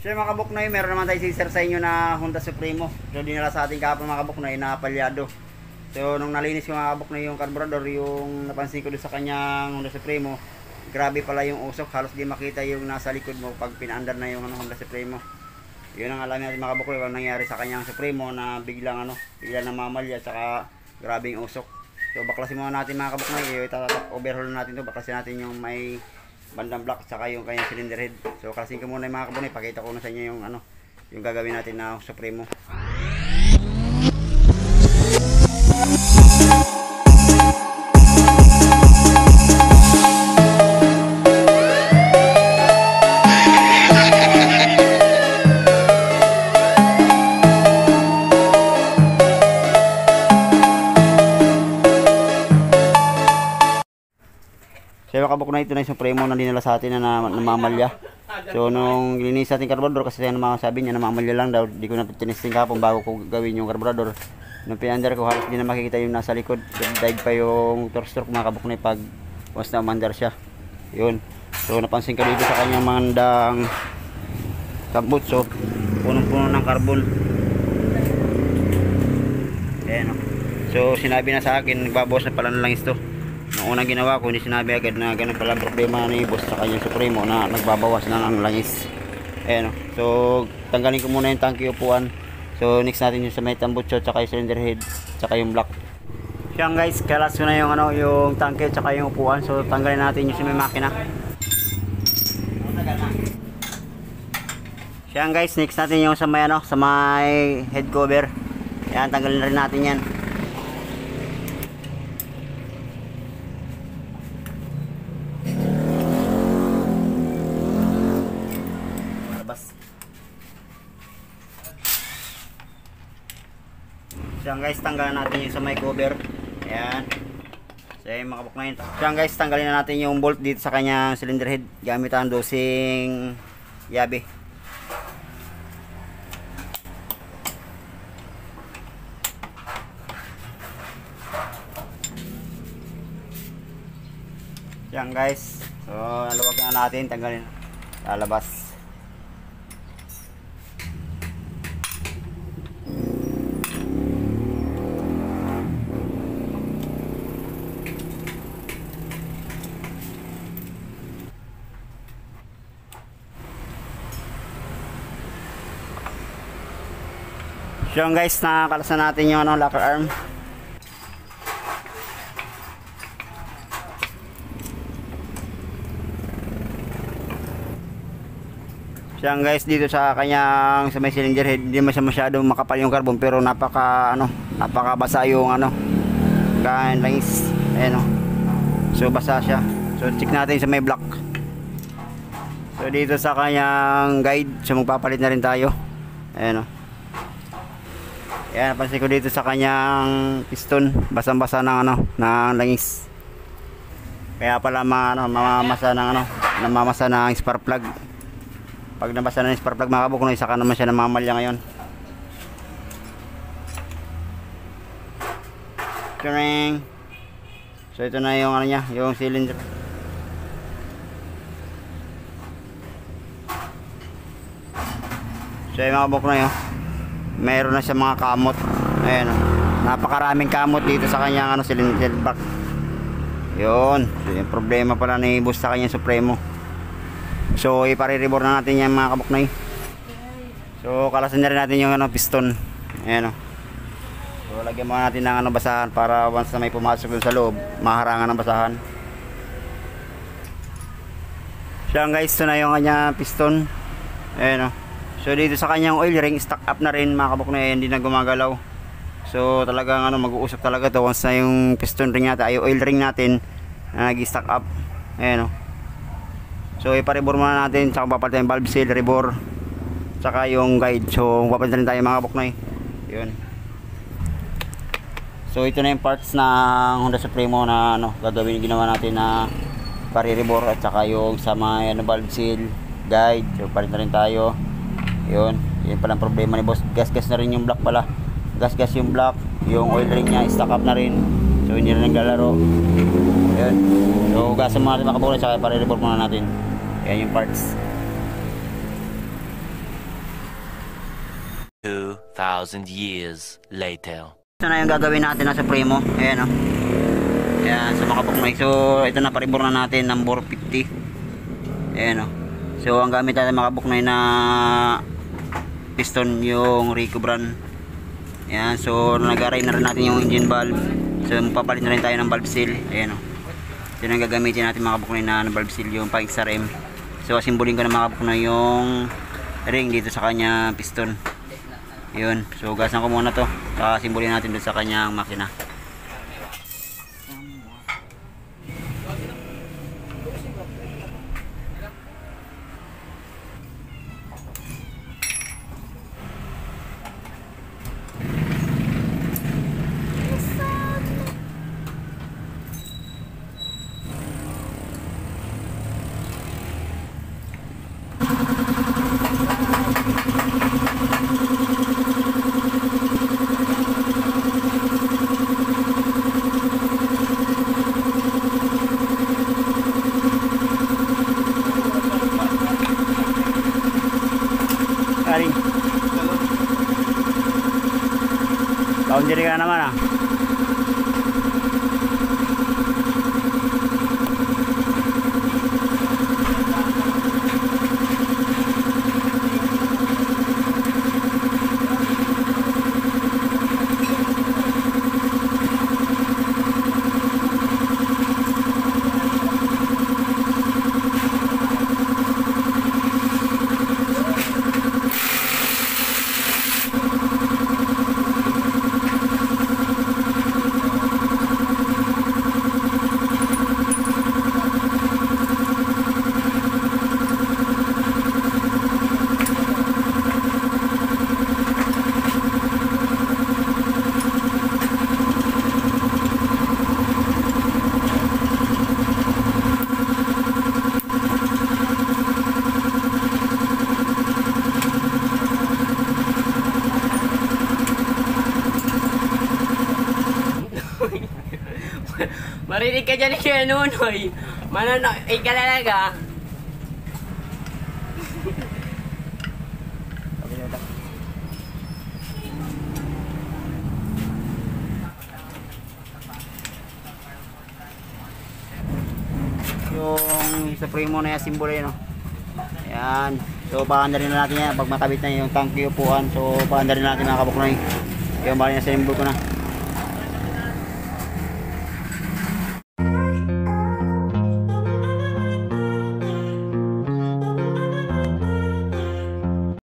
So mga kabuknoy, meron naman tayo sister sa inyo na Honda Supremo. So dinala sa ating kahapon mga kabuknoy na palyado. So nung nalinis ko mga kabuknoy yung carburetor, yung napansin ko doon sa kanyang Honda Supremo, grabe pala yung usok, halos di makita yung nasa likod mo pag pinaandar na yung Honda Supremo. Yun ang alam natin mga kabuknoy, ang nangyari sa kanyang Supremo na biglang namamalya at saka grabing usok. So baklasin muna natin mga kabuknoy, overhaul natin to, baklasin natin yung may bandang block saka yung kanyang cylinder head. So klasin ko muna yung mga kabuknoy, pakita ko na sa inyo yung gagawin natin na Supremo. So kabuknoy, ito na yung Supremo na dinala sa atin na namamalya. So nung gilinis natin carburetor, kasi sabi niya namamalya lang daw, di ko na tinesting kapon bago ko gawin yung carburetor. Nung pinandar ko, halos di na makikita yung nasa likod, daig pa yung torque stroke mga kabuknoy pag once na umandar siya. Yun, so napansin ko dito sa kanyang mandang kabut, so punong-puno ng carbon. Ayan, so sinabi na sa akin, nagbabawas na pala ng langis to. Nung unang ginawa ko, hindi sinabi agad na ganun pala problema ni boss sa kanyang Supremo na nagbabawas na ng langis. Ayan, so tanggalin ko muna yung tangke upuan. So next natin yung sa may tambutso, tsaka yung cylinder head, tsaka yung block. Yan guys, kalas ko na yung yung tangke tsaka yung upuan. So tanggalin natin yung sa may makina. Yan guys, next natin yung sa may sa may head cover. Yan, tanggalin na rin natin yan. Diyan guys, tanggalin natin yung sa may cover. Ayan. So yung mga kabuknoy. Diyan guys, tanggalin na natin yung bolt dito sa kanyang cylinder head gamit ang dosing yabe. Diyan guys. So naluwag na natin, tanggalin. Lalabas. So guys, nakakalasan natin yung locker arm. So guys, dito sa kanyang sa may cylinder head, hindi masyadong makapal yung carbon, pero napakabasa yung langis. Ayan so basa siya. So check natin sa may block. So dito sa kanyang guide, so magpapalit na rin tayo. Ayan Ayan, napansin ko dito sa kanyang piston, basang-basa ng ng langis. Kaya pala mamamasa ng spark plug. Pag nabasa ng spark plug mga kabuknoy, saka naman siya namamalya ngayon. Turing. So ito na yung yung cylinder. So yung mga kabuknoy, meron na siya mga kamot. Ayan napakaraming kamot dito sa kanyang cylinder block. Yun, so yung problema pala ni boss sa kanyang Supremo. So ipare-rebore na natin yan mga kabuknoy. So kalasan na rin natin yung piston. Ayan so lagyan muna natin ng basahan para once na may pumasok dun sa loob, maharangan ng basahan. So guys, ito na yung kanyang piston. Ayan so dito sa kanyang oil ring, stock up na rin mga kabuknoy, hindi na gumagalaw. So talagang mag-uusap talaga to once na yung piston ring natin, ay oil ring natin nag-stock up. Ayan so ipa-rebore muna natin, tsaka papalitan yung valve seal, rebore, tsaka yung guide. So papalitan rin tayo mga kabuknoy. Yun. So ito na yung parts ng Honda Supremo na gagawin yung ginawa natin na pare-rebore at tsaka yung sa may valve seal, guide. So palitan rin tayo. Yun palang problema ni boss, gas na rin yung block pala. Gas yung block, yung oil ring niya stock up na rin, so hindi rin naglalaro. Yun, so gasan muna natin mga kabuknoy, saka pare-rebore muna natin. Yan yung parts. 2,000 years later. Ito na yung gagawin natin na Supremo. Ayan o. Ayan, sa makabuknoy. So, ito na, paribor na natin, number 50. Ayan o. So, ang gamit natin makabuknoy na piston, yung Rico brand. Ayan, so, nag-aray na rin natin yung engine valve. So, mapapalit na rin tayo ng valve seal. Ayan o. So, yung gagamitin natin makabuknoy na valve seal, yung pang XRM. So, asimbolin ko na makabuknoy yung ring dito sa kanya piston. Yun, so gasan ko muna to. Simbolin natin doon sa kanyang makina. Karing. Boundary ka naman ah. Marinig ka dyan ni Kuya Nunoy. Manonood ka talaga. Yung Supremo na yung simbolo yun, no? Ayan. So, paandarin na natin yan. Pag makabit na yung tangke upuan. So, paandarin na natin mga kabuknoy. Yung bali na simbolo ko na.